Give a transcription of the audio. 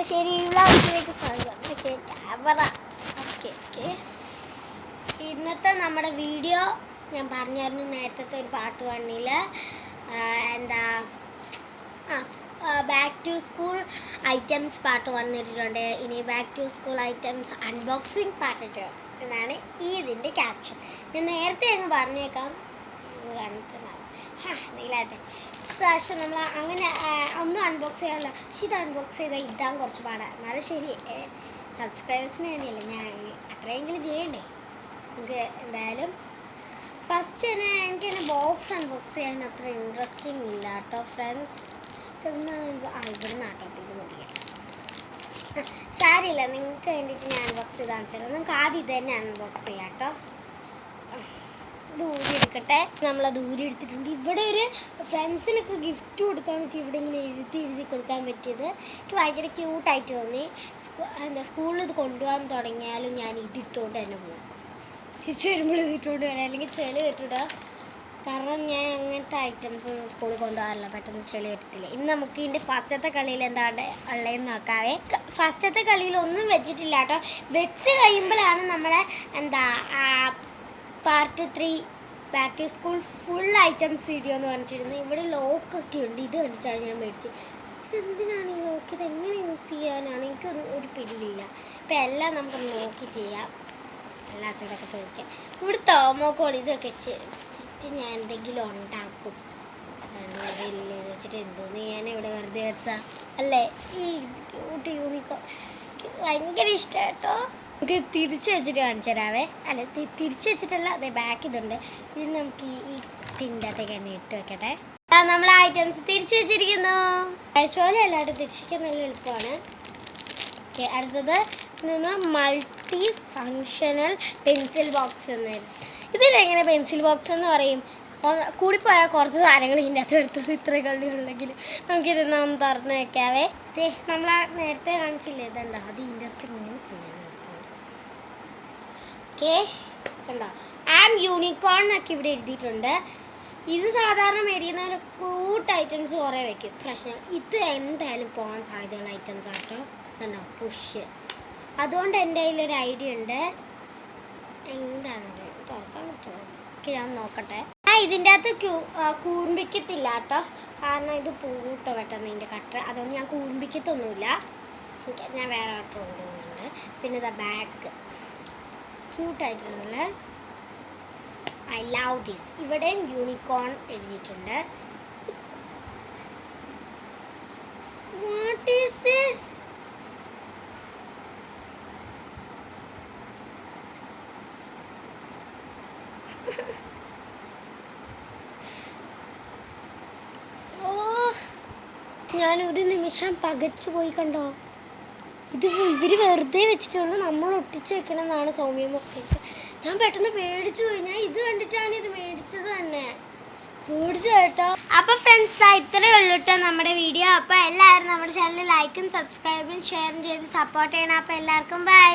ശരി വ്ളോഗിലേക്ക് സ്വാഗതം. ഓക്കെ ക്യാമറ ഓക്കെ ഇന്നത്തെ നമ്മുടെ വീഡിയോ ഞാൻ പറഞ്ഞായിരുന്നു നേരത്തെ ഒരു പാർട്ട് 1 എന്താ back to school items part 1 ഇട്ടിട്ടുണ്ട്. ഇനി back to school items unboxing part 2 എന്നാണ് ഇതിൻ്റെ ക്യാപ്ഷൻ. ഞാൻ നേരത്തെ അങ്ങ് പറഞ്ഞേക്കാം കാണിച്ചിട്ടുണ്ടാകും. നീലാട്ടെ പ്രാവശ്യം നമ്മൾ അങ്ങനെ ഒന്നും അൺബോക്സ് ചെയ്യാനല്ല. പക്ഷെ ഇത് അൺബോക്സ് ചെയ്താൽ ഇടാൻ കുറച്ച് പാടാണ്. എന്നാലും ശരി, സബ്സ്ക്രൈബേഴ്സിന് വേണ്ടിയല്ലേ ഞാൻ അത്രയെങ്കിലും ചെയ്യണ്ടേ. നമുക്ക് എന്തായാലും ഫസ്റ്റ് തന്നെ എനിക്കെന്നെ ബോക്സ് അൺബോക്സ് ചെയ്യാൻ അത്ര ഇൻട്രസ്റ്റിംഗ് ഇല്ല കേട്ടോ ഫ്രണ്ട്സ്. ഇതെന്നാണ് ഇവിടെ നാട്ടോ ഇത് മതിയാണ്. സാരിയില്ല, നിങ്ങൾക്ക് വേണ്ടിയിട്ട് ഞാൻ അൺബോക്സ് ചെയ്ത് കാണിച്ചാൽ നമുക്ക് ആദ്യം ഇത് തന്നെ അൺബോക്സ് ചെയ്യാം കേട്ടോ. ദൂരി എടുക്കട്ടെ. നമ്മളത് ദൂരി എടുത്തിട്ടുണ്ട്. ഇവിടെ ഒരു ഫ്രണ്ട്സിനൊക്കെ ഗിഫ്റ്റ് കൊടുക്കാൻ പറ്റി. ഇവിടെ ഇങ്ങനെ എഴുതി കൊടുക്കാൻ പറ്റിയത് എനിക്ക് ഭയങ്കര ക്യൂട്ടായിട്ട് തോന്നി. സ്കൂളിൽ ഇത് കൊണ്ടുപോകാൻ തുടങ്ങിയാലും ഞാൻ ഇതിട്ടുകൊണ്ട് തന്നെ പോകും. തിരിച്ചു വരുമ്പോൾ ഇതിട്ടുകൊണ്ട് വരാം, അല്ലെങ്കിൽ ചെളി കെട്ടിടുക. കാരണം ഞാൻ അങ്ങനത്തെ ഐറ്റംസ് ഒന്നും സ്കൂളിൽ കൊണ്ടുപോകാറില്ല, പെട്ടെന്ന് ചെളി കെട്ടത്തില്ല. ഇന്ന് നമുക്ക് ഇതിൻ്റെ ഫസ്റ്റത്തെ കളിയിൽ എന്താണ് ഉള്ളതെന്ന് നോക്കാവേ. ഫസ്റ്റത്തെ കളിയിൽ ഒന്നും വെച്ചിട്ടില്ല കേട്ടോ. വെച്ച് കഴിയുമ്പോഴാണ് നമ്മുടെ part 3 back to school full items video എന്ന് പറഞ്ഞിരുന്നത്. ഇവിടെ ലോക്കൊക്കെ ഉണ്ട്. ഇത് കണ്ടിട്ടാണ് ഞാൻ മേടിച്ചത്. ഇതെന്തിനാണ് ഈ ലോക്ക്? ഇതെങ്ങനെ യൂസ് ചെയ്യാനാണ് എനിക്ക് ഒരു പിടിയില്ല. ഇപ്പം എല്ലാം നമുക്ക് നോക്കി ചെയ്യാം. എല്ലാത്തോടൊക്കെ ചോദിക്കാം. ഇവിടെ തോമോക്കോൾ ഇതൊക്കെ വെച്ചിട്ട് ഞാൻ എന്തെങ്കിലും ഉണ്ടാക്കും. ഇത് വെച്ചിട്ട് എന്തോന്ന് ഞാൻ ഇവിടെ വെറുതെ വെച്ചാൽ അല്ലേ. ഈ ക്യൂട്ട് യൂണിക്കോൺ ഭയങ്കര ഇഷ്ടമാണ് കേട്ടോ. നമുക്ക് തിരിച്ച് വെച്ചിട്ട് കാണിച്ചു തരാവേ. അല്ല, തിരിച്ച് വെച്ചിട്ടല്ല, അതെ ബാക്ക് ഇതുണ്ട്. ഇത് നമുക്ക് ഈ ടിൻ്റകത്തേക്ക് തന്നെ ഇട്ട് വെക്കട്ടെ. നമ്മൾ ഐറ്റംസ് തിരിച്ച് വെച്ചിരിക്കുന്നു. പോലെ അല്ലാണ്ട് തിരിച്ച് വയ്ക്കാൻ നല്ല എളുപ്പമാണ്. ഓക്കെ, അടുത്തത് മൾട്ടി ഫങ്ഷണൽ പെൻസിൽ ബോക്സ് എന്നായിരുന്നു. ഇതിലെങ്ങനെ പെൻസിൽ ബോക്സ് എന്ന് പറയും? കൂടിപ്പോയാൽ കുറച്ച് സാധനങ്ങൾ ഇതിൻ്റെ അകത്ത് എടുത്തോളൂ. ഇത്ര കളിയുണ്ടെങ്കിൽ നമുക്കിതൊന്ന് തുറന്ന് വെക്കാവേ. നമ്മൾ നേരത്തെ കാണിച്ചില്ലേ, ഇതുണ്ടോ, അത് ഇതിൻ്റെ അകത്ത് ഇങ്ങനെ ചെയ്യാൻ. ഓക്കെ, കണ്ടോ, ആം യൂണിക്കോൺ എന്നൊക്കെ ഇവിടെ എഴുതിയിട്ടുണ്ട്. ഇത് സാധാരണ മേടിക്കുന്ന ഒരു കൂട്ട് ഐറ്റംസ് കുറേ വയ്ക്കും. പ്രശ്നം ഇത് എന്തായാലും പോകാൻ സാധ്യതയുള്ള ഐറ്റംസ് ആട്ടോ. കണ്ടോ, പുഷ്. അതുകൊണ്ട് എൻ്റെ കയ്യിലൊരു ഐഡിയ ഉണ്ട്. എന്താണെന്ന് തുറക്കാൻ പറ്റുമോ? ഓക്കെ, ഞാൻ നോക്കട്ടെ. ഇതിൻ്റെ അകത്ത് കൂർമ്പിക്കത്തില്ല കേട്ടോ. കാരണം ഇത് പൂട്ടോ പെട്ടെന്ന് ഇതിൻ്റെ കട്ടർ. അതുകൊണ്ട് ഞാൻ കൂർമ്പിക്കത്തൊന്നുമില്ല. ഞാൻ വേറെ കട്ടർ കൊണ്ടുപോകുന്നുണ്ട്. പിന്നെ ഇതാ ബാഗ് ക്യൂട്ടായിട്ടുണ്ടല്ലേ. I love this. ഇവിടെയും യൂണിക്കോൺ എഴുതിയിട്ടുണ്ട്. What is this? ഞാനൊരു നിമിഷം പകച്ചു പോയി. കണ്ടോ, ഇത് ഇവർ വെറുതെ വെച്ചിട്ടുള്ളൂ, നമ്മൾ ഒട്ടിച്ച് വെക്കണമെന്നാണ് സൗമ്യമൊക്കെ. ഞാൻ പെട്ടെന്ന് പേടിച്ചു പോയി. ഞാൻ ഇത് കണ്ടിട്ടാണ് ഇത് മേടിച്ചത് തന്നെ. പേടിച്ചു കേട്ടോ. അപ്പോൾ ഫ്രണ്ട്സ്, ഇത്രയേ ഉള്ളൂ കേട്ടോ നമ്മുടെ വീഡിയോ. അപ്പോൾ എല്ലാവരും നമ്മുടെ ചാനൽ ലൈക്കും സബ്സ്ക്രൈബും ഷെയറും ചെയ്ത് സപ്പോർട്ട് ചെയ്യണം. അപ്പോൾ എല്ലാവർക്കും ബൈ.